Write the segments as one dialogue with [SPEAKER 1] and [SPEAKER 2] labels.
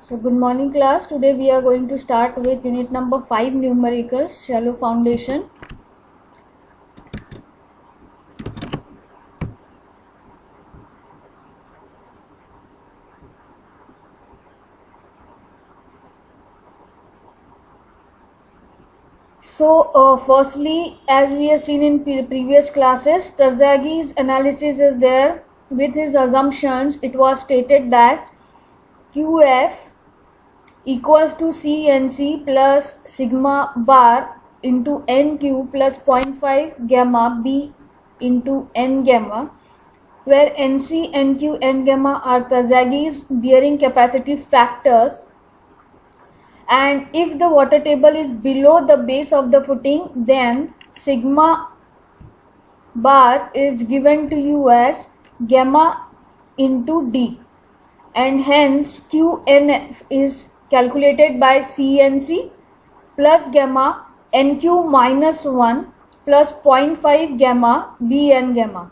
[SPEAKER 1] So good morning class. Today we are going to start with unit number 5 numericals, shallow foundation. So firstly, as we have seen in previous classes, Tarzagi's analysis is there. With his assumptions, it was stated that QF equals to CNC plus sigma bar into NQ plus 0.5 gamma B into N gamma, where NC, NQ, N gamma are Tarzagi's bearing capacity factors, and if the water table is below the base of the footing, then sigma bar is given to you as gamma into D, and hence QNF is calculated by CNC plus gamma NQ minus 1 plus 0.5 gamma BN gamma.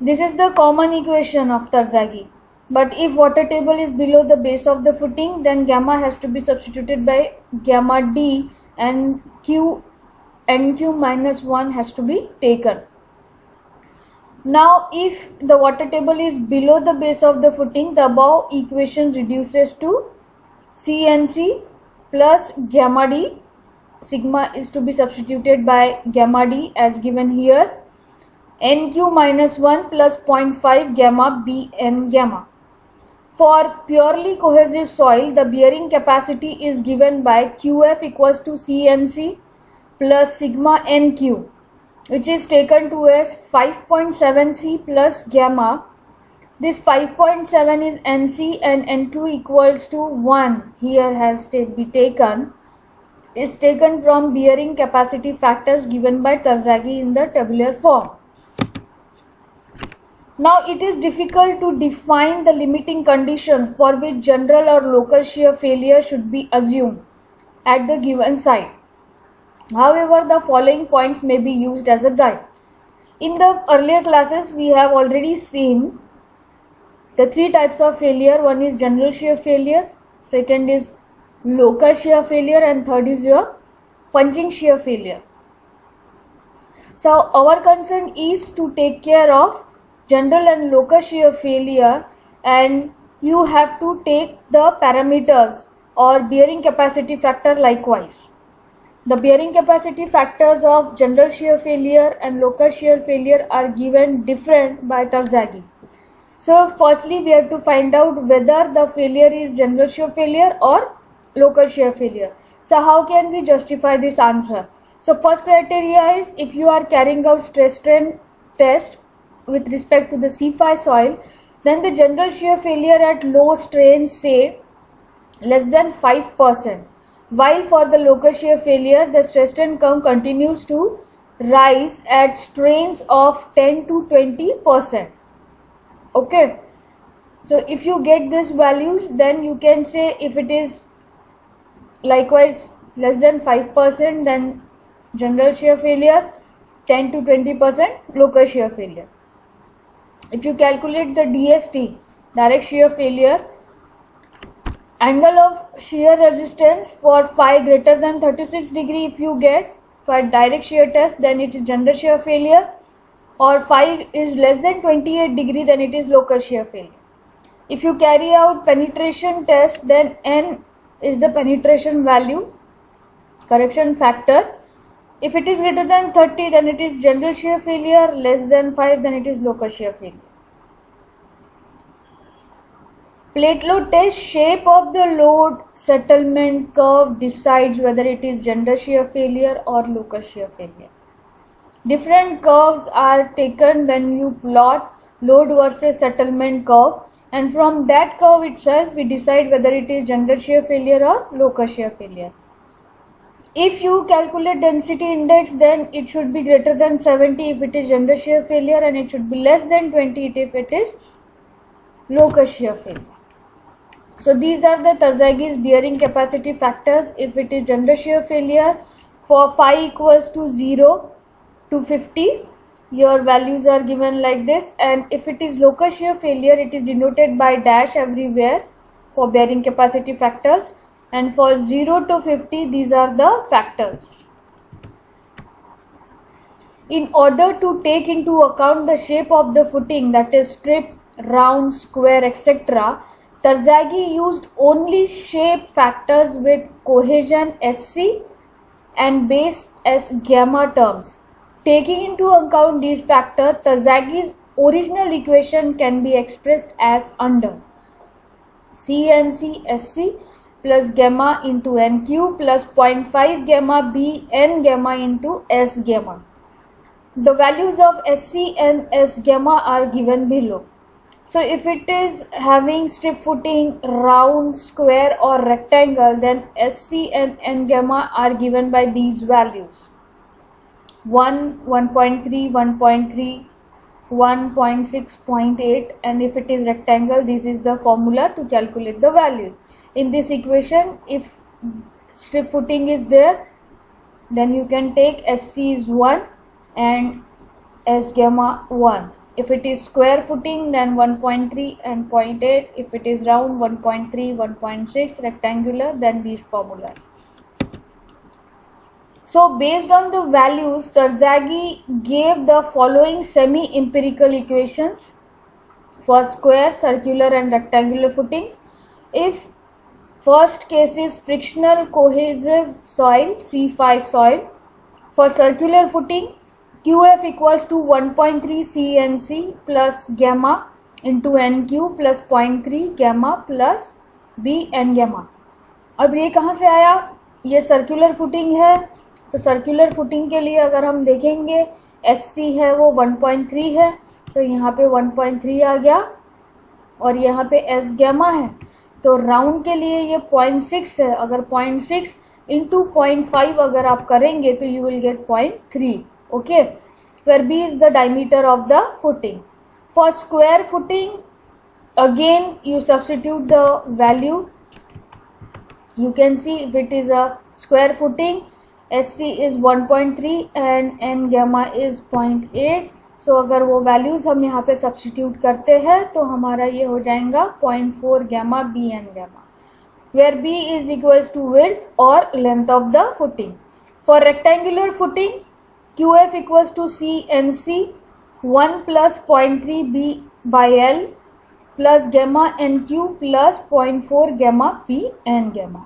[SPEAKER 1] This is the common equation of Tarzagi. But if water table is below the base of the footing, then gamma has to be substituted by gamma D, and NQ minus 1 has to be taken. Now if the water table is below the base of the footing, the above equation reduces to CNC plus gamma D. Sigma is to be substituted by gamma D as given here. NQ minus 1 plus 0.5 gamma BN gamma. For purely cohesive soil, the bearing capacity is given by QF equals to CNC plus sigma NQ, which is taken to as 5.7 C plus gamma. This 5.7 is NC and NQ equals to 1 here has to be taken, is taken from bearing capacity factors given by Tarzagi in the tabular form. Now it is difficult to define the limiting conditions for which general or local shear failure should be assumed at the given site. However, the following points may be used as a guide. In the earlier classes, we have already seen the three types of failure. One is general shear failure, second is local shear failure, and third is your punching shear failure. So our concern is to take care of general and local shear failure, and you have to take the parameters or bearing capacity factor likewise. The bearing capacity factors of general shear failure and local shear failure are given different by Tarzagi. So firstly we have to find out whether the failure is general shear failure or local shear failure. So how can we justify this answer? So first criteria is, if you are carrying out stress strain test with respect to the C5 soil, then the general shear failure at low strain, say less than 5%, while for the local shear failure the stress strain curve continues to rise at strains of 10 to 20%. Okay, so if you get these values, then you can say if it is likewise less than 5%, then general shear failure, 10 to 20% local shear failure. If you calculate the DST, direct shear failure, angle of shear resistance for phi greater than 36 degree if you get for direct shear test, then it is general shear failure, or phi is less than 28 degree, then it is local shear failure. If you carry out penetration test, then N is the penetration value, correction factor. If it is greater than 30, then it is general shear failure, less than 5, then it is local shear failure. Plate load test, shape of the load settlement curve decides whether it is general shear failure or local shear failure. Different curves are taken when you plot load versus settlement curve, and from that curve itself we decide whether it is general shear failure or local shear failure. If you calculate density index, then it should be greater than 70 if it is general shear failure, and it should be less than 20 if it is local shear failure. So these are the Tarzagi's bearing capacity factors. If it is general shear failure, for phi equals to 0 to 50, your values are given like this, and if it is local shear failure, it is denoted by dash everywhere, for bearing capacity factors, and for 0 to 50 these are the factors. In order to take into account the shape of the footing, that is strip, round, square, etc., Terzaghi used only shape factors with cohesion SC and base as gamma terms. Taking into account these factors, Terzaghi's original equation can be expressed as under: CNC SC plus gamma into NQ plus 0.5 gamma B N gamma into S gamma. The values of SC and S gamma are given below. So if it is having strip footing, round, square or rectangle, then SC and N gamma are given by these values: 1, 1.3, 1.3, 1.6, 0.8, and if it is rectangle, this is the formula to calculate the values. In this equation, if strip footing is there, then you can take SC is 1 and S gamma 1. If it is square footing, then 1.3 and 0.8. If it is round, 1.3, 1.6, rectangular, then these formulas. So based on the values, Terzaghi gave the following semi-empirical equations for square, circular and rectangular footings. If first case is frictional cohesive soil, C5 soil, for circular footing, QF equals to 1.3 CNC plus gamma into NQ plus 0.3 gamma plus B N gamma. अब ये कहाँ से आया? ये circular footing है, तो circular footing के लिए अगर हम देखेंगे SC है वो 1.3 है, तो यहाँ पे 1.3 आ गया और यहाँ पे S gamma है, तो राउंड के लिए ये 0.6 है. अगर 0.6 इंटू 0.5 अगर आप करेंगे तो you will gate 0.3. Okay, where B is the diameter of the footing. For square footing, again you substitute the value. You can see if it is a square footing, SC is 1.3 and N gamma is 0.8. So अगर वो values हम यहाँ पे substitute करते हैं तो हमारा ये हो जाएगा 0.4 gamma B N gamma, where B is equals to width or length of the footing. For rectangular footing, QF equals to CNC 1 plus 0.3 B by L plus gamma NQ plus 0.4 gamma P N gamma.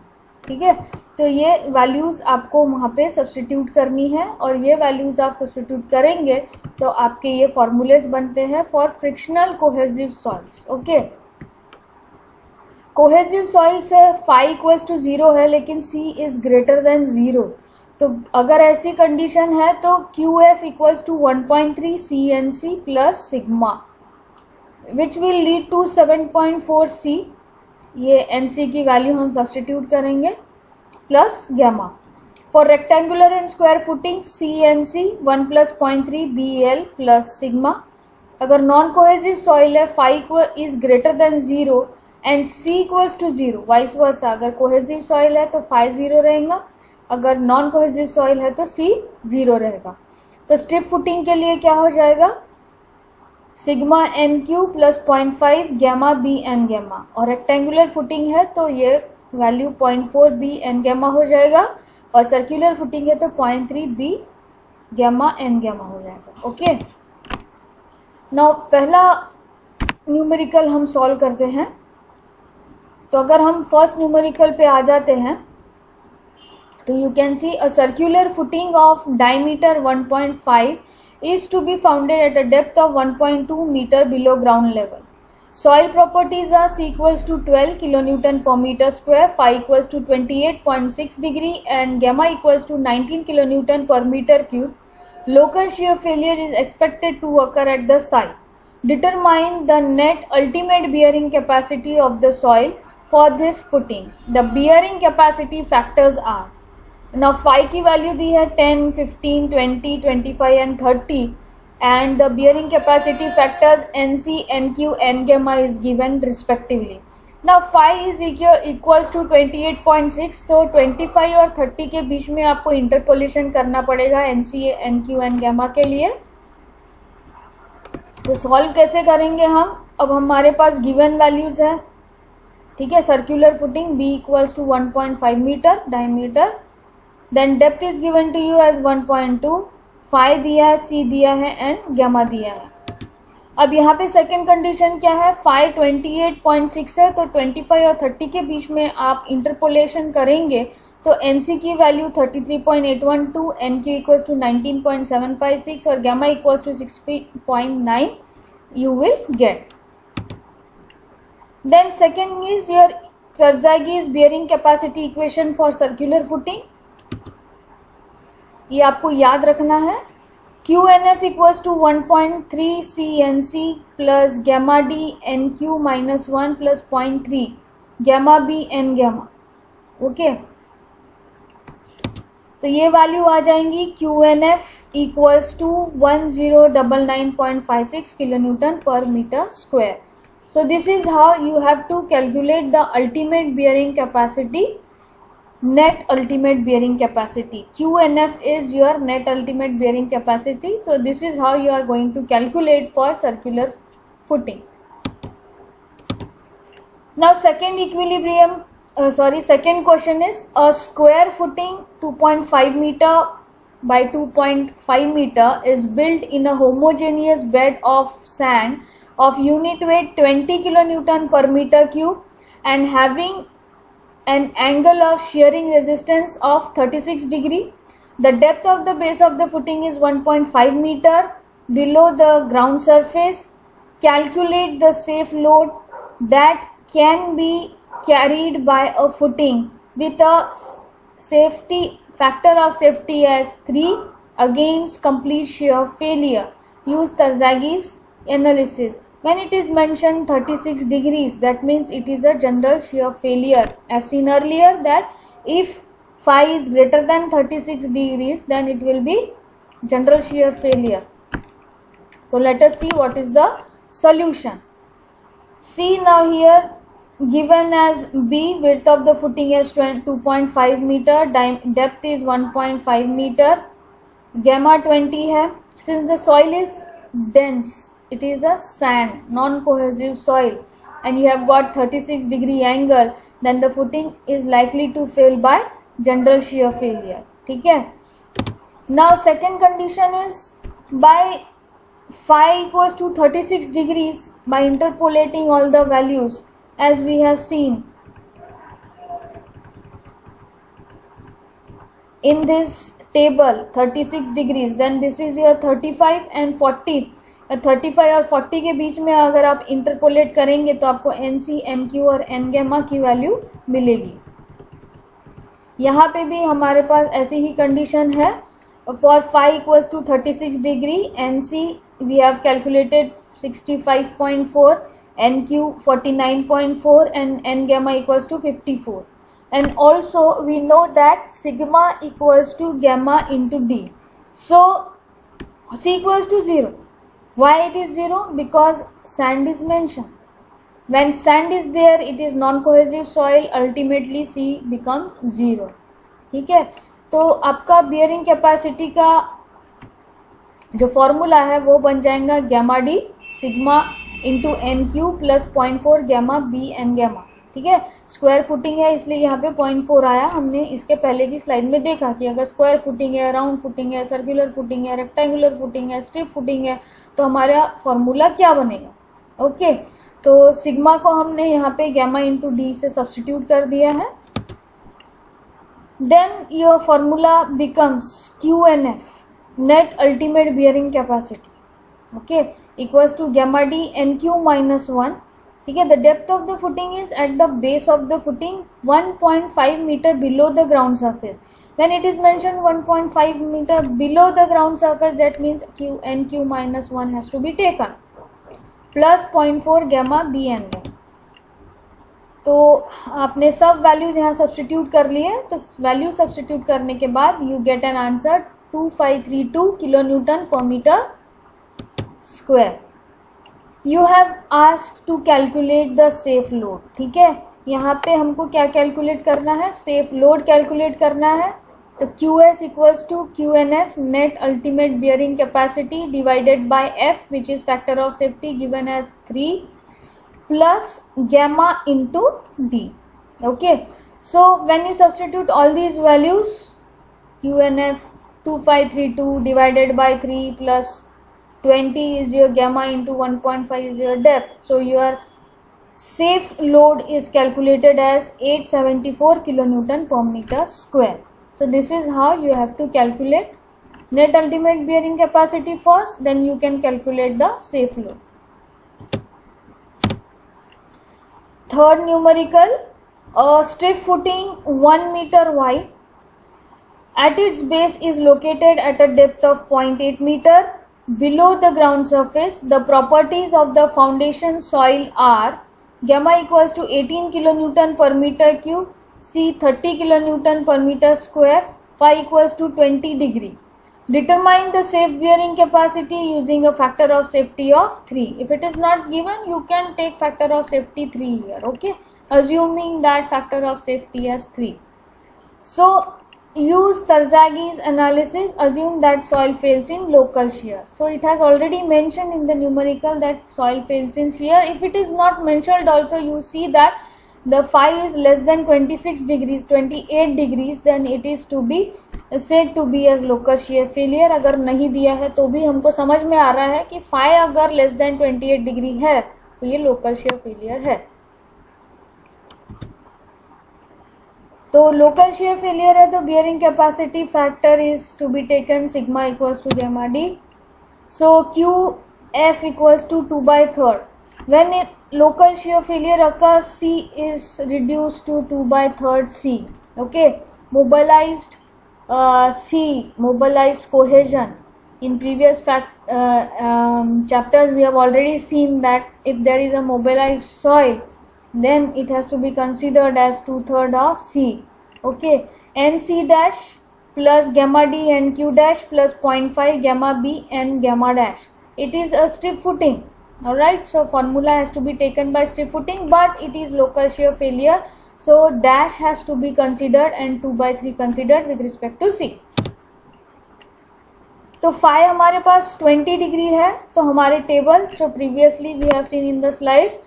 [SPEAKER 1] ठीक है, तो ये values आपको वहाँ पे substitute करनी है और ये वैल्यूज़ आप सब्स्टिट्यूट करेंगे तो आपके ये फॉर्मूलेज बनते हैं for frictional cohesive soils. Okay, cohesive soils है फाई इक्वल्स टू 0 है लेकिन C इज ग्रेटर देन 0. तो अगर ऐसी कंडीशन है तो QF equals to 1.3 CNC plus sigma which will lead to 7.4 C. ये NC की वैल्यू हम सब्स्टिट्यूट करेंगे plus gamma. For rectangular and square footing CNC 1 plus 0.3 BL plus sigma. अगर नॉन कोहेसिव सॉइल है phi is greater than 0 and C equals to 0, vice versa. अगर cohesive soil है तो phi 0 रहेगा, अगर नॉन कोहेसिव सॉइल है तो C 0 रहेगा. तो स्ट्रिप फुटिंग के लिए क्या हो जाएगा? Sigma NQ plus 0.5 gamma B N gamma. और रेक्टेंगुलर फुटिंग है तो ये वैल्यू 0.4 B N गैमा हो जाएगा और सर्कुलर फुटिंग है तो 0.3 B गैमा N गैमा हो जाएगा. ओके, नाउ पहला न्यूमेरिकल हम सॉल्व करते हैं. तो अगर हम फर्स्ट न्यूमेरिकल पे आ जाते हैं तो you can see a circular footing of diameter 1.5 is to be founded at a depth of 1.2 meter below ground level. Soil properties are C equals to 12 kilonewton per meter square, phi equals to 28.6 degree and gamma equals to 19 kilonewton per meter cube. Local shear failure is expected to occur at the site. Determine the net ultimate bearing capacity of the soil for this footing. The bearing capacity factors are, now phi की value दी है 10, 15, 20, 25 and 30 and the bearing capacity factors NC, NQ, N gamma is given respectively. Now phi is equals to 28.6, तो 25 और 30 के बीच में आपको interpolation करना पड़ेगा NC, NQ, N gamma के लिए. तो सॉल्व कैसे करेंगे हम? अब हमारे पास गिवन वैल्यूज है, ठीक है, circular footing B equals to 1.5 metre diameter, then depth is given to you as 1.2, phi दिया है, C दिया है एंड गैमा दिया है। अब यहाँ पे सेकेंड कंडीशन क्या है, फाई 28.6 है, तो 25 और 30 के बीच में आप इंटरपोलेशन करेंगे तो NC की वैल्यू 33.812, NQ इक्वल्स टू 19.756 और gamma equals to 60.9 you will get. Then second is your Terzaghi's bearing capacity equation for circular footing. ये आपको याद रखना है, QNF equals to 1.3 CNC plus gamma D NQ minus 1 plus 0.3 gamma B N gamma. Okay, तो ये value आ जाएंगी QNF equals to 1099.56 kilonewton per metre square. So this is how you have to calculate the ultimate bearing capacity, net ultimate bearing capacity. QNF is your net ultimate bearing capacity. So this is how you are going to calculate for circular footing. Now second equilibrium, second question is a square footing 2.5 meter by 2.5 meter is built in a homogeneous bed of sand of unit weight 20 kilonewton per meter cube and having an angle of shearing resistance of 36 degree. The depth of the base of the footing is 1.5 meter below the ground surface. Calculate the safe load that can be carried by a footing with a safety factor of safety as 3 against complete shear failure. Use Terzaghi's analysis. When it is mentioned 36 degrees, that means it is a general shear failure. As seen earlier that if phi is greater than 36 degrees, then it will be general shear failure. So let us see what is the solution. See now here given as B, width of the footing is 2.5 meter, depth is 1.5 meter, gamma 20 hai. Since the soil is dense, it is a sand, non-cohesive soil, and you have got 36 degree angle, then the footing is likely to fail by general shear failure. ठीक है? Now second condition is by phi equals to 36 degrees, by interpolating all the values as we have seen in this table 36 degrees, then this is your 35 and 40. 35 और 40 के बीच में अगर आप interpolate करेंगे तो आपको NC, NQ और N गैमा की वैल्यू मिलेगी। यहाँ पे भी हमारे पास ऐसी ही कंडीशन है। For phi equals to 36 degree, NC we have calculated 65.4, NQ 49.4 and N gamma equals to 54. And also we know that sigma equals to gamma into D. So C equals to 0. Why it is 0? Because sand is mentioned. When sand is there, it is non-cohesive soil. Ultimately C becomes 0. ठीक है, तो आपका bearing capacity का जो formula है वो बन जाएगा gamma D sigma into N Q plus 0.4 gamma B N gamma. ठीक है, स्क्वायर फुटिंग है इसलिए यहाँ पे 0.4 आया। हमने इसके पहले की स्लाइड में देखा कि अगर स्क्वायर फुटिंग है, राउंड फुटिंग है, सर्कुलर फुटिंग है, रेक्टेंगुलर फुटिंग है, स्ट्रिप फुटिंग है, तो हमारा फॉर्मूला क्या बनेगा। ओके, तो सिग्मा को हमने यहाँ पे गैमा इंटू डी से सब्स्टिट्यूट कर दिया है। Then your formula becomes QNF, net ultimate bearing capacity, okay, equals to gamma D NQ minus 1। ठीक है, the depth of the footing is at the base of the footing 1.5 metre below the ground surface. When it is mentioned 1.5 meter below the ground surface, that means NQ minus 1 has to be taken plus 0.4 gamma BN। तो आपने सब values यहाँ substitute कर लिए, तो value substitute करने के बाद you get an answer 2532 kilo newton per metre square. You have asked to calculate the safe load. ठीक है, यहाँ पे हमको क्या कैलकुलेट करना है, सेफ लोड कैलकुलेट करना है। तो QS equals to QNF, net ultimate bearing capacity divided by F which is factor of safety given as 3 plus gamma into D. Okay, so when you substitute all these values, UNF 2532 divided by 3 plus 20 is your gamma into 1.5 is your depth. So your safe load is calculated as 874 kilonewton per meter square. So this is how you have to calculate net ultimate bearing capacity first, then you can calculate the safe load. Third numerical, a strip footing 1 meter wide at its base is located at a depth of 0.8 meter below the ground surface. The properties of the foundation soil are gamma equals to 18 kilonewton per meter cube, C 30 kilonewton per meter square, phi equals to 20 degree. Determine the safe bearing capacity using a factor of safety of 3. If it is not given, you can take factor of safety 3 here, okay, assuming that factor of safety as 3. So use Terzaghis analysis, assume that soil fails in local shear. So it has already mentioned in the numerical that soil fails in shear. If it is not mentioned also, you see that the phi is less than 26 degrees, 28 degrees, then it is to be said to be as local shear failure. अगर नहीं दिया है तो भी हमको समझ में आ रहा है कि phi अगर less than 28 डिग्री है तो ये local shear failure है. तो local shear failure है तो bearing capacity factor is to be taken sigma equals to gamma d. So QF equals to 2 by third. When local shear failure occurs, C is reduced to 2 by third C. Okay, mobilized C, mobilized cohesion. In previous chapters we have already seen that if there is a mobilized soil, then it has to be considered as 2/3 of C. Okay, NC dash plus gamma D NQ dash plus 0.5 gamma B and gamma dash. It is a strip footing. Alright, so formula has to be taken by strip footing, but it is local shear failure. So dash has to be considered and 2 by 3 considered with respect to C. तो phi हमारे पास 20 degree है, तो हमारे table जो previously we have seen in the slides,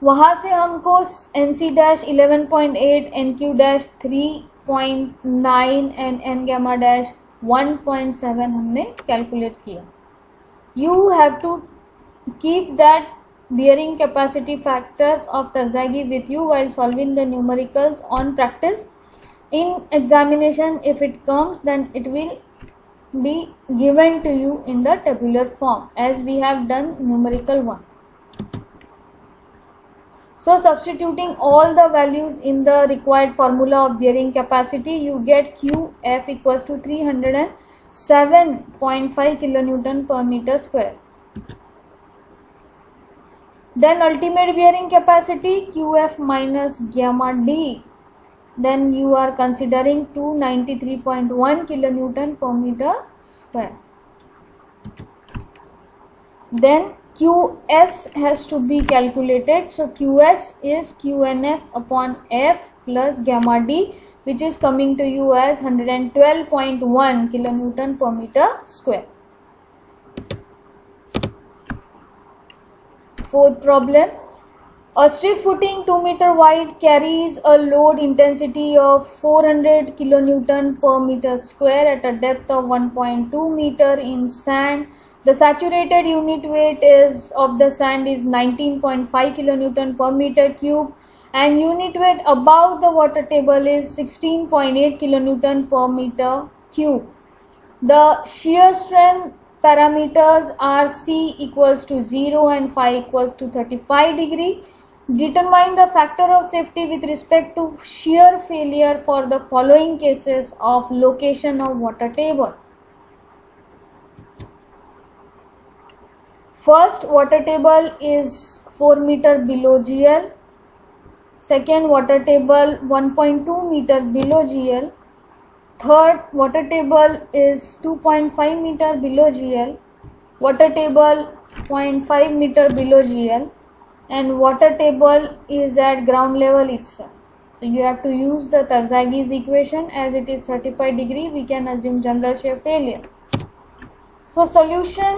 [SPEAKER 1] वहाँ से हमको NC dash 11.8, NQ dash 3.9 and N gamma dash 1.7 हमने कैलकुलेट किया. You have to keep that bearing capacity factors of Terzaghi with you while solving the numericals on practice. In examination, if it comes, then it will be given to you in the tabular form as we have done numerical 1. So substituting all the values in the required formula of bearing capacity, you get QF equals to 307.5 kilonewton per meter square. Then ultimate bearing capacity QF minus gamma D, then you are considering 293.1 kilonewton per meter square. Then QS has to be calculated. So QS is QNF upon F plus gamma D, which is coming to you as 112.1 kilonewton per meter square. Fourth problem, a strip footing 2 meter wide carries a load intensity of 400 kilonewton per meter square at a depth of 1.2 meter in sand. The saturated unit weight of the sand is 19.5 kilonewton per meter cube and unit weight above the water table is 16.8 kilonewton per meter cube. The shear strength parameters are C equals to 0 and phi equals to 35 degree. Determine the factor of safety with respect to shear failure for the following cases of location of water table. First, water table is 4 meter below GL. Second, water table 1.2 meter below GL. Third, water table is 2.5 meter below GL, water table 0.5 meter below GL, and water table is at ground level itself. So you have to use the Terzaghi's equation. As it is 35 degree, we can assume general shear failure. So solution,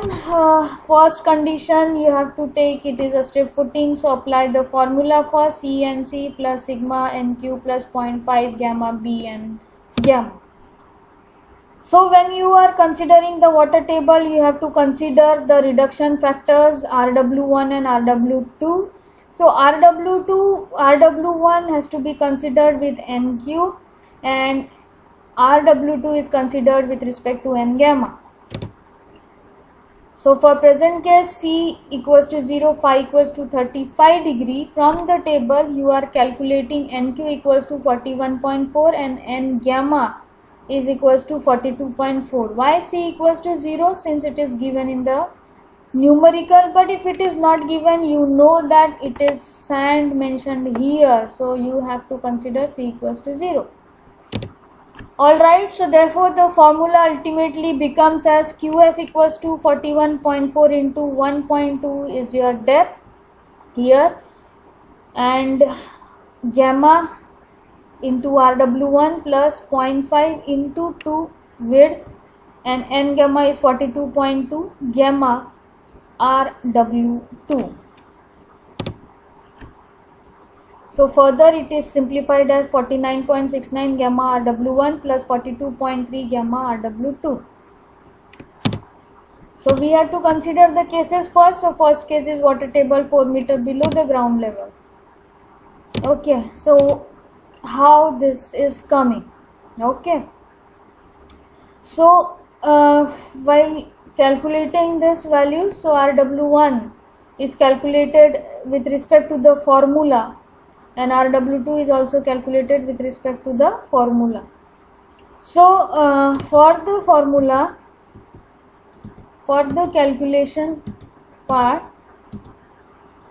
[SPEAKER 1] first condition you have to take, it is a strip footing, so apply the formula for CNC plus sigma NQ plus 0.5 gamma B and gamma. So when you are considering the water table, you have to consider the reduction factors RW1 and RW2. So RW1 has to be considered with NQ and RW2 is considered with respect to N gamma. So for present case, C equals to 0, phi equals to 35 degree. From the table you are calculating NQ equals to 41.4 and N gamma is equals to 42.4. Why C equals to 0? Since it is given in the numerical, but if it is not given, you know that it is sand mentioned here, so you have to consider C equals to 0. Alright, so therefore the formula ultimately becomes as QF equals to 41.4 into 1.2 is your depth here, and gamma into RW1 plus 0.5 into 2 width, and N gamma is 42.2 gamma RW2. So further it is simplified as 49.69 gamma RW1 plus 42.3 gamma RW2. So we have to consider the cases first. So first case is water table 4 meter below the ground level. Okay, so how this is coming? Okay, so while calculating this value, so RW1 is calculated with respect to the formula and RW2 is also calculated with respect to the formula. So for the formula, for the calculation part,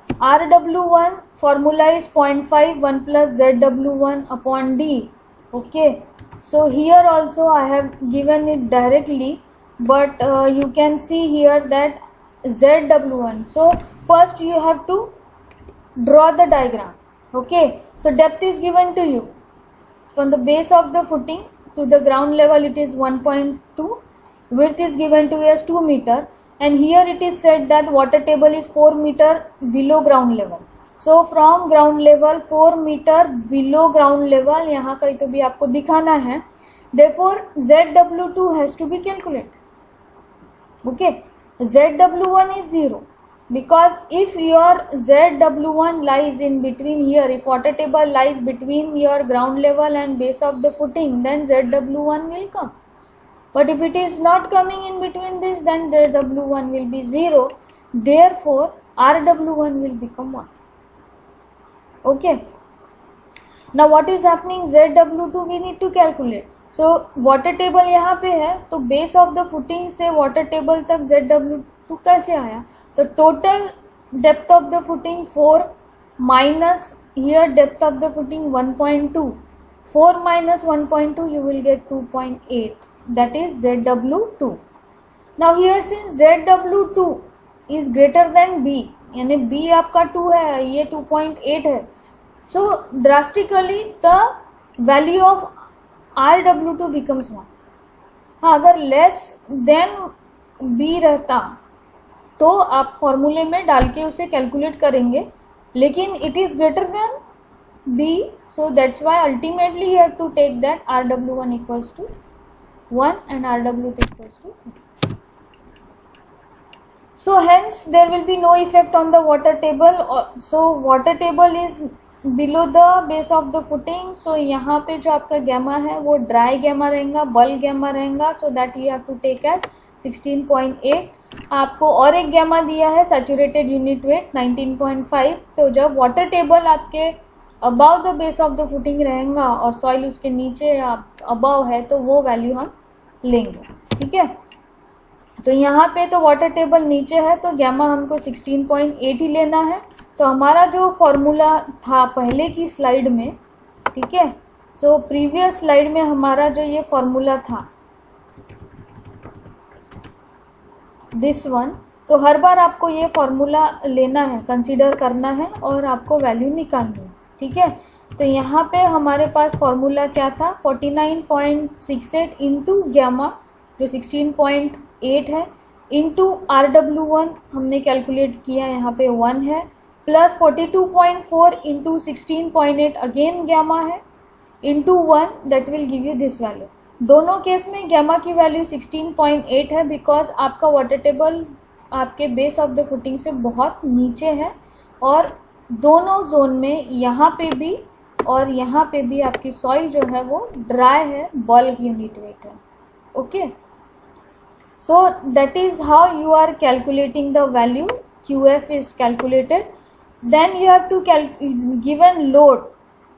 [SPEAKER 1] RW1 formula is 0.5 1 plus ZW1 upon D. Okay, so here also I have given it directly, but you can see here that ZW1. So first you have to draw the diagram. Okay, so depth is given to you from the base of the footing to the ground level, it is 1.2, width is given to you as 2 meter, and here it is said that water table is 4 meter below ground level. So from ground level 4 meter below ground level, यहाँ कहीं तो भी आपको दिखाना है, therefore ZW2 has to be calculated. Okay, ZW1 is 0. Because if your ZW1 lies in between here, if water table lies between your ground level and base of the footing, then ZW1 will come. But if it is not coming in between this, then ZW1 will be 0. Therefore, RW1 will become 1. Okay. Now what is happening? ZW2 we need to calculate. So water table यहाँ पे है, तो base of the footing से water table तक ZW2 कैसे आया? The total depth of the footing 4 minus here depth of the footing 1.2. 4 minus 1.2 you will get 2.8. That is ZW2. Now here since ZW2 is greater than B, यानी B आपका 2 है, ये 2.8 है. So drastically the value of RW2 becomes 1. हाँ, अगर less than B रहता तो आप फॉर्मूले में डाल के उसे कैलकुलेट करेंगे, लेकिन it is greater than B, so that's why ultimately you have to take that RW1 equals to 1 and RW2 equals to 2. So hence there will be no effect on the water table. So water table is below the base of the footing. So यहाँ पे जो आपका gamma है वो dry gamma रहेगा, बल gamma रहेगा. So that you have to take as 16.8. आपको और एक गैमा दिया है सैचुरेटेड यूनिट वेट 19.5. तो जब वाटर टेबल आपके above the base of the footing रहेगा और सॉइल उसके नीचे अबाव है तो वो वैल्यू हम लेंगे. ठीक है, तो यहाँ पे तो वाटर टेबल नीचे है तो गैमा हमको 16.8 ही लेना है. तो हमारा जो फॉर्मूला था पहले की स्लाइड में, ठीक है, सो प्रीवियस स्लाइड में हमारा जो ये फॉर्मूला था दिस वन, तो हर बार आपको ये फॉर्मूला लेना है, कंसीडर करना है और आपको वैल्यू निकालनी है. ठीक है, तो यहाँ पे हमारे पास फॉर्मूला क्या था 49.68 इंटू गैमा जो 16.8 है इंटू RW1 हमने कैलकुलेट किया, यहाँ पे 1 है, प्लस 42.4 इंटू 16.8 अगेन गैमा है, into 1 that will give you this value. दोनों केस में गैमा की वैल्यू 16.8 है बिकॉज आपका वाटर टेबल आपके बेस ऑफ द फुटिंग से बहुत नीचे है और दोनों जोन में यहाँ पे भी और यहाँ पे भी आपकी सॉइल जो है वो ड्राई है, बल्क यूनिट वेट है। Okay, so that is how you are calculating the value, QF is calculated. Then you have to given load,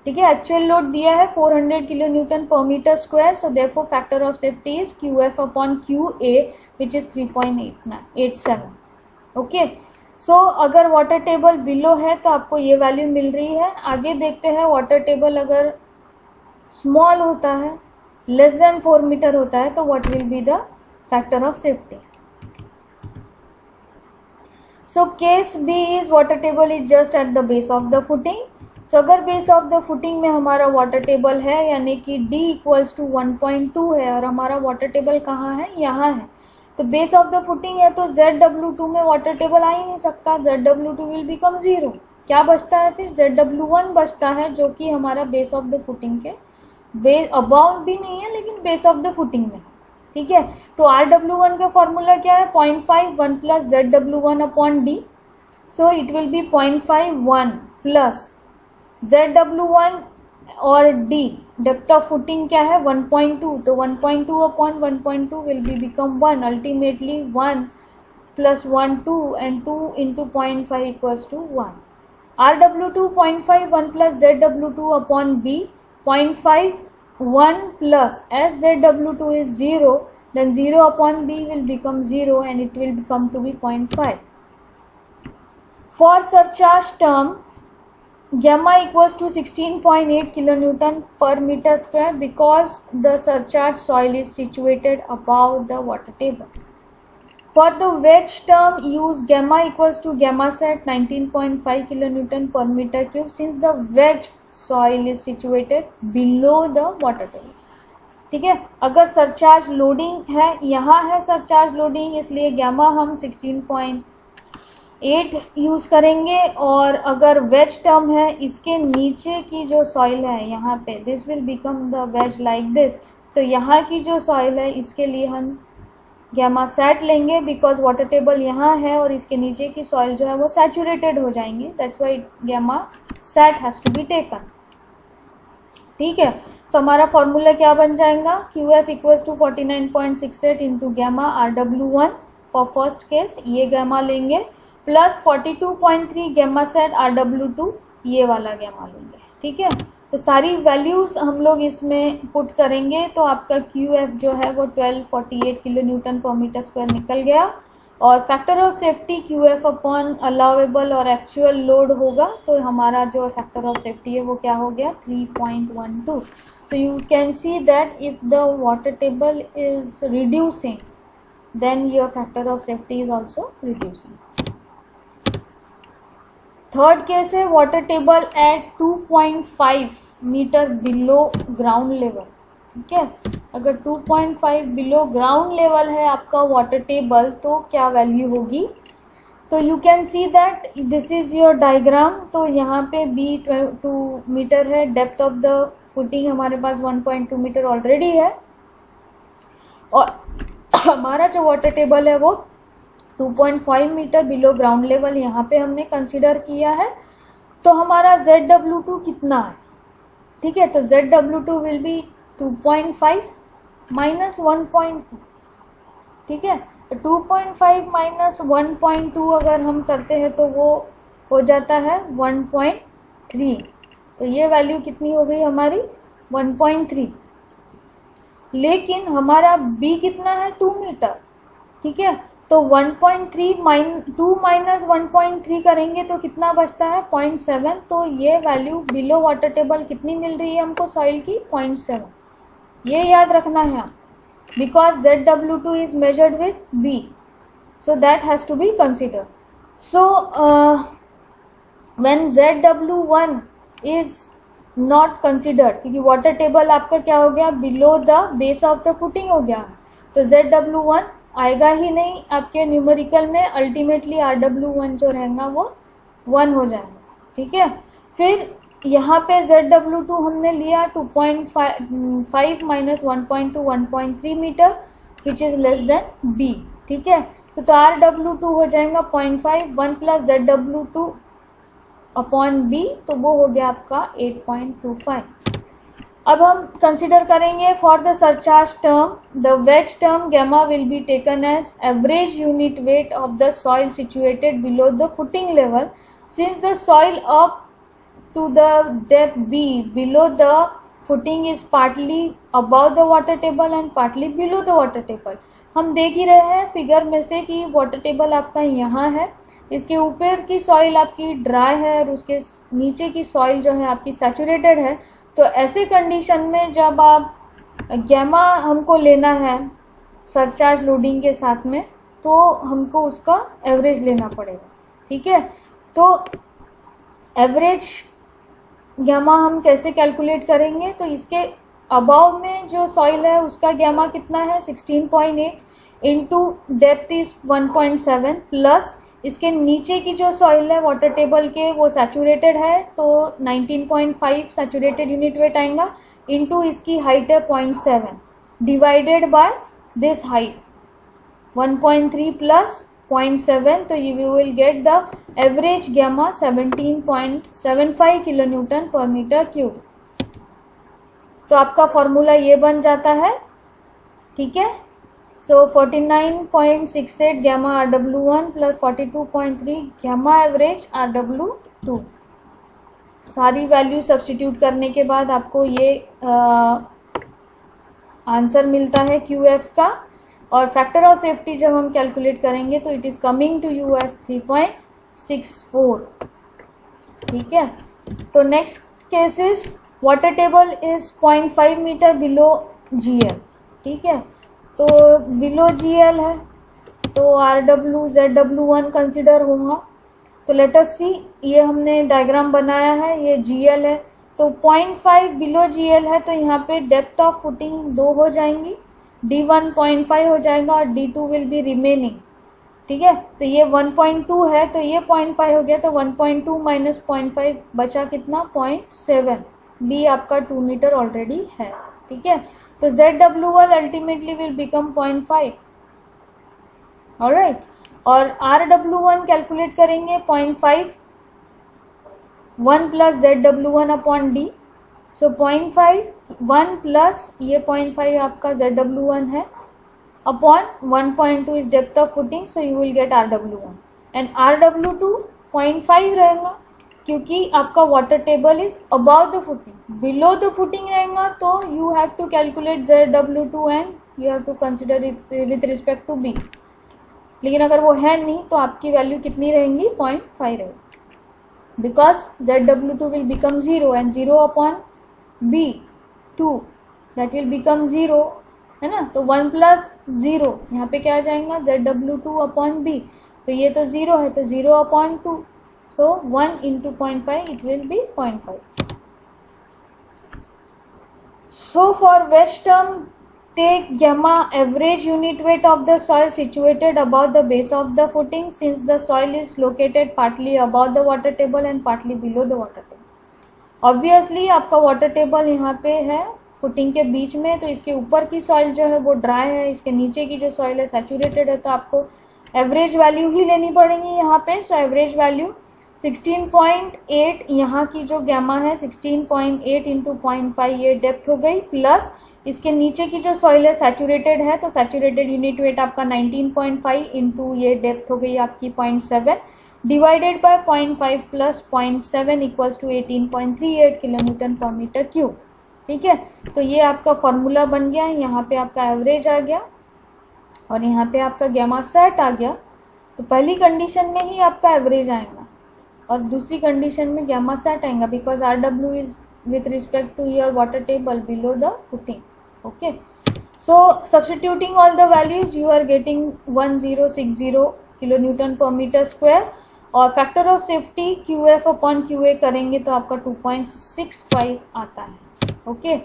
[SPEAKER 1] ठीक है, एक्चुअल लोड दिया है 400 kilo newton per metre square, so therefore factor of safety is QF upon QA which इज 3.87। Okay, so अगर water table below है तो आपको ये वैल्यू मिल रही है। आगे देखते हैं, वाटर टेबल अगर स्मॉल होता है, लेस देन 4 मीटर होता है, तो what will be the factor of safety. So case B is water table is just at the base of the footing. So अगर बेस ऑफ द फुटिंग में हमारा water table है यानी कि D equals to 1.2 है और हमारा water table कहाँ है, यहाँ है, तो बेस ऑफ द फुटिंग है तो ZW2 में वाटर टेबल आ ही नहीं सकता, ZW2 विल बिकम 0। क्या बचता है फिर, ZW1 बचता है जो कि हमारा बेस ऑफ द फुटिंग के अबाउट भी नहीं है लेकिन बेस ऑफ द फुटिंग में, ठीक है। तो RW1 का फॉर्मूला क्या है, 0.5 1 plus ZW1 upon D, so it will be 0.5 1 plus ZW1 और D डेप्थ ऑफ फुटिंग क्या है 1.2, तो 1.2 upon 1.2 will be become 1, ultimately 1 plus 1 2 and 2 into 0.5 equals to 1। RW2 0.5 1 प्लस ZW2 upon B, 0.5 1 plus as ZW2 is 0 then 0 upon B will become 0 and it will become to be 0.5. For surcharge term, gamma equals to 16.8 kilonewton per meter square because the surcharge soil is situated above the water table. For the wedge term, use gamma equals to gamma set 19.5 kilonewton per meter cube since the wedge soil is situated below the water table. ठीक है, अगर surcharge loading है, यहाँ है surcharge loading, इसलिए gamma हम 16.8 use करेंगे, और अगर वेज टर्म है इसके नीचे की जो सॉइल है यहाँ पे, this will become the ways like this, तो यहाँ की जो सॉइल है इसके लिए हम गैमा सेट लेंगे बिकॉज वाटर टेबल यहाँ है और इसके नीचे की सॉइल जो है वो सैचुरेटेड हो जाएंगी, that's why gamma sat has to be taken. ठीक है, तो हमारा फॉर्मूला क्या बन जाएगा, QF equals to 49.68 into gamma RW1 for first case, ये गैमा लेंगे, प्लस 42.3 गैमा सेट RW2, ये वाला गैमा लेंगे। ठीक है, तो सारी वैल्यूज हम लोग इसमें पुट करेंगे तो आपका QF जो है वो 1248 kilo newton per metre square निकल गया, और factor of safety QF upon allowable और एक्चुअल लोड होगा, तो हमारा जो फैक्टर ऑफ सेफ्टी है वो क्या हो गया 3.12। So you can see that if the water table is reducing, then your factor of safety is also reducing. Third case है water table at 2.5 metre below ground level. ठीक है, अगर 2.5 below ground level है आपका water table तो क्या value होगी, तो you can see that this is your diagram. तो यहाँ पे B 2 मीटर है, डेप्थ ऑफ द फुटिंग हमारे पास 1.2 मीटर ऑलरेडी है, और हमारा जो वाटर टेबल है वो 2.5 मीटर बिलो ग्राउंड लेवल यहाँ पे हमने कंसीडर किया है। तो हमारा ZW2 कितना है, ठीक है, तो ZW2 विल बी 2.5 माइनस 1.2। ठीक है, तो 2.5 माइनस 1.2 अगर हम करते हैं तो वो हो जाता है 1.3, तो ये वैल्यू कितनी हो गई हमारी 1.3, लेकिन हमारा B कितना है 2 मीटर। ठीक है, तो 1.3 2 माइनस 1.3 करेंगे तो कितना बचता है 0.7, तो ये वैल्यू बिलो वाटर टेबल कितनी मिल रही है हमको सॉइल की 0.7, ये याद रखना है, because ZW2 is measured with B, so that has to be considered. So when ZW1 is not considered, क्योंकि वाटर टेबल आपका क्या हो गया below the base of the footing हो गया, तो ZW1 आएगा ही नहीं आपके न्यूमेरिकल में, अल्टीमेटली RW1 जो रहेगा वो 1 हो जाएगा। ठीक है, फिर यहाँ पे ZW2 हमने लिया 2.5 minus 1.2 1.3 metre which is less than B। ठीक है, तो RW2 हो जाएगा 0.5, 1 प्लस ZW2 अपॉन B, तो वो हो गया आपका 8.25। अब हम कंसिडर करेंगे for the surcharge term, the wedge term gamma will be taken as average unit weight of the soil situated below the footing level, since the soil up to the depth B below the footing is partly above the water table and partly below the water table। हम देख ही रहे हैं figure में से कि water table आपका यहाँ है, इसके ऊपर की सॉइल आपकी ड्राई है और उसके नीचे की सॉइल जो है आपकी सैचुरेटेड है। तो ऐसे कंडीशन में जब आप गैमा हमको लेना है सरचार्ज लोडिंग के साथ में, तो हमको उसका एवरेज लेना पड़ेगा। ठीक है, तो एवरेज गैमा हम कैसे कैलकुलेट करेंगे, तो इसके अबव में जो सॉइल है उसका गैमा कितना है 16.8 इंटू डेप्थ इज 1.7 प्लस इसके नीचे की जो सॉइल है वाटर टेबल के वो सैचुरेटेड है तो 19.5 सैचुरेटेड यूनिट वेट आएगा इंटू इसकी हाइट है 0.7 divided by this height 1.3 plus 0.7, तो you will get the average gamma 17.75 kilo newton per metre cube. तो आपका फॉर्मूला ये बन जाता है। ठीक है, so 49.68 gamma RW1 plus 42.3 gamma average RW2। सारी वैल्यू सब्स्टिट्यूट करने के बाद आपको ये आंसर मिलता है QF का, और फैक्टर ऑफ सेफ्टी जब हम कैलकुलेट करेंगे तो it is coming to you as 3.64। ठीक है, तो next cases water table is 0.5 metre below GL। ठीक है, तो बिलो GL है तो RW ZW1 कंसिडर होगा। तो लेट अस सी, ये हमने डायग्राम बनाया है, ये GL है तो 0.5 बिलो GL है, तो यहाँ पे डेप्थ ऑफ फुटिंग 2 हो जाएंगी, D1 0.5 हो जाएगा और D2 विल बी रिमेनिंग। ठीक है, तो ये 1.2 है तो ये 0.5 हो गया, तो 1.2 माइनस 0.5 बचा कितना 0.7। B आपका 2 मीटर ऑलरेडी है। ठीक है, तो ZW1 ultimately will become 0.5। Alright, और RW1 कैलकुलेट करेंगे 0.5 1 plus ZW1 upon D, so 0.5 1 plus ये 0.5 आपका ZW1 है upon 1.2 is depth of footing, so you will get RW1 and RW2 0.5 रहेगा क्योंकि आपका water table is above the footing. Below the footing रहेगा तो you have to calculate ZW2 and you have to consider it with respect to B, लेकिन अगर वो है नहीं तो आपकी वैल्यू कितनी रहेंगी 0.5 रहेगी, because ZW2 will become 0 and 0 upon B 2 that will become 0 है ना, तो 1 प्लस 0 यहाँ पे क्या आ जाएगा ZW2 अपॉन B, तो ये तो 0 है तो 0 upon 2, so 1 into 0.5 it will be 0.5। So for west term take gamma average unit weight of the soil situated above the base of the footing, since the soil is located partly above the water table and partly below the water table। Obviously आपका water table यहाँ पे है footing के बीच में, तो इसके ऊपर की सॉइल जो है वो ड्राई है, इसके नीचे की जो सॉइल है सैचुरेटेड है, तो आपको एवरेज वैल्यू ही लेनी पड़ेगी यहाँ पे। सो एवरेज वैल्यू 16.8 यहाँ की जो गैमा है 16.8 इंटू 0.5 ये डेप्थ हो गई, प्लस इसके नीचे की जो सॉइल है सैचुरेटेड है तो सैचुरेटेड यूनिट वेट आपका 19.5 इंटू ये डेप्थ हो गई आपकी 0.7 divided by 0.5 plus 0.7 equals to 18.38 kilo newton per metre cube. ठीक है, तो ये आपका फॉर्मूला बन गया, यहाँ पे आपका एवरेज आ गया और यहाँ पे आपका गैमा सेट आ गया। तो पहली कंडीशन में ही आपका एवरेज आएगा और दूसरी कंडीशन में गैमा सेट आएगा, because RW is with respect to your water table below the footing। Okay, so substituting all the values you are getting 1060 kilonewton per meter square, और factor of safety QF upon QA करेंगे तो आपका 2.65 आता है। Okay,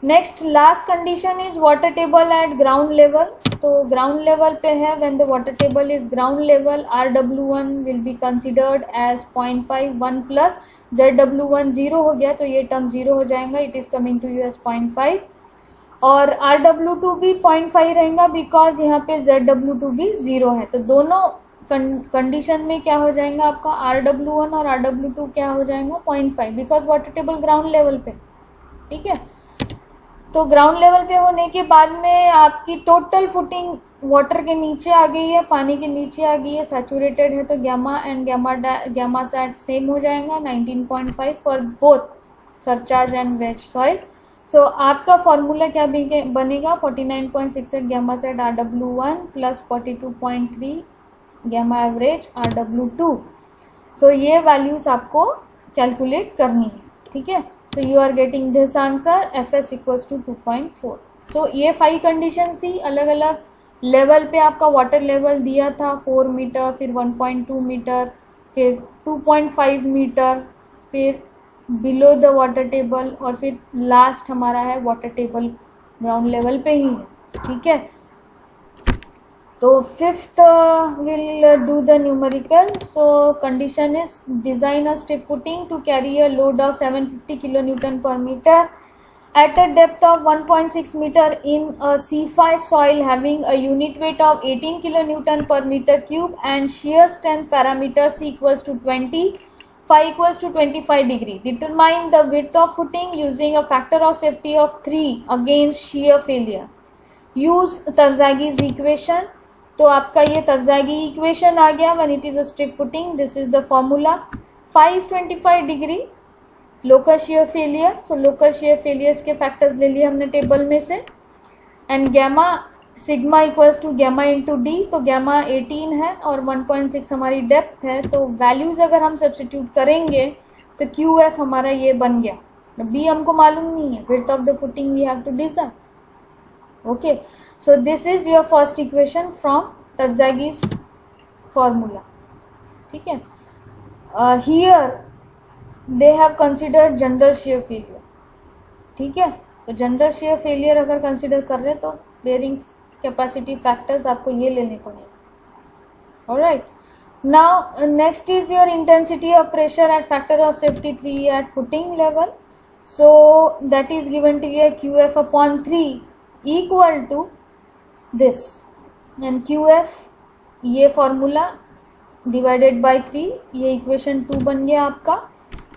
[SPEAKER 1] next last condition is water table at ground level. तो ground level पे है, when the water table is ground level RW1 will be considered as 0.51 plus ZW1 0 हो गया तो ये टर्म 0 हो जाएगा, it is coming to you as 0.5. और RW2 भी 0.5 रहेगा बिकॉज यहाँ पे ZW2 भी 0 है. तो दोनों कंडीशन में क्या हो जाएगा आपका RW1 और RW2 क्या हो जाएगा 0.5 because water table ground level पे. ठीक है, तो ग्राउंड लेवल पे होने के बाद में आपकी टोटल फुटिंग वाटर के नीचे आ गई है, पानी के नीचे आ गई है, सैचुरेटेड है, तो gamma and gamma sat same हो जाएगा 19.5 for both surcharge and wedge soil. So आपका फॉर्मूला क्या बनेगा 49.68 gamma sat RW1 plus 42.3 gamma average RW2. So ये वैल्यूज आपको कैलकुलेट करनी है. ठीक है, so you are getting this answer Fs equals to 2.4. so ये 5 conditions थी. अलग अलग लेवल पे आपका वाटर लेवल दिया था 4 मीटर, फिर 1.2 मीटर, फिर 2.5 मीटर, फिर बिलो द वाटर टेबल, और फिर लास्ट हमारा है वाटर टेबल ग्राउंड लेवल पे ही है. ठीक है, तो fifth will do the numerical. So condition is design a stiff footing to carry a load of 750 kilonewton per meter at a depth of 1.6 meter in a C5 soil having a unit weight of 18 kilonewton per meter cube and shear strength parameter C equals to 20, phi equals to 25 degree. Determine the width of footing using a factor of safety of 3 against shear failure. Use Tarzagi's equation. तो आपका ये तरजागी equation आ गया when it is a stiff footing. This is the formula. Phi is 25 degree local shear failure. So local shear failures के factors ले लिए हमने table में से. And gamma sigma equals to gamma into D. तो gamma 18 है और 1.6 हमारी डेप्थ है. तो वैल्यूज अगर हम सब्स्टिट्यूट करेंगे तो QF हमारा ये बन गया. बी हमको मालूम नहीं है, width of the footing we have to decide. Okay, so this is your first equation from Tarzagi's formula. ठीक है, here they have considered general shear failure. ठीक है, तो जनरल shear failure अगर कंसिडर कर रहे हैं तो bearing capacity factors आपको ये लेने पड़ेंगे. Alright, now next is your intensity of pressure at factor of safety 3 at footing level. So that is given to you QF upon 3 equal to this, and QF ये formula divided by 3, ये equation 2 बन गया आपका.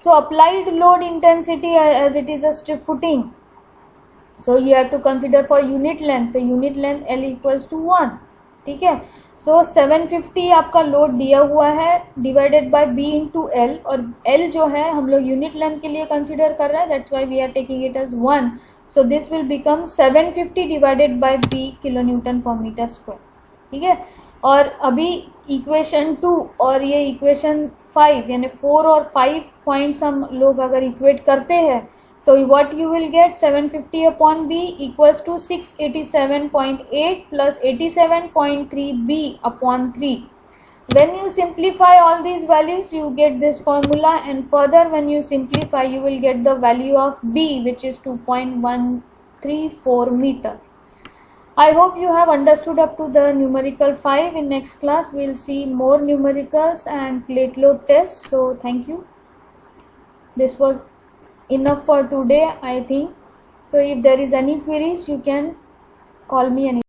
[SPEAKER 1] So applied load intensity as it is a stiff footing. So you have to consider for unit length. तो unit length L equals to 1. ठीक है, सो 750 आपका load दिया हुआ है divided by B into L, और L जो है हम लोग यूनिट लेंथ के लिए कंसिडर कर रहे हैं, that's why we are taking it as 1. So this will become 750 divided by B kilonewton per meter square. ठीक है, और अभी इक्वेशन 2 और ये इक्वेशन 5 यानी 4 और 5 पॉइंट्स हम लोग अगर इक्वेट करते हैं तो what you will get 750 upon B equals to 687.8 plus 87.3 B upon 3. When you simplify all these values you get this formula, and further when you simplify you will get the value of B which is 2.134 meter. I hope you have understood up to the numerical 5. In next class we will see more numericals and plate load tests. So thank you. This was enough for today I think. So if there is any queries you can call me anytime.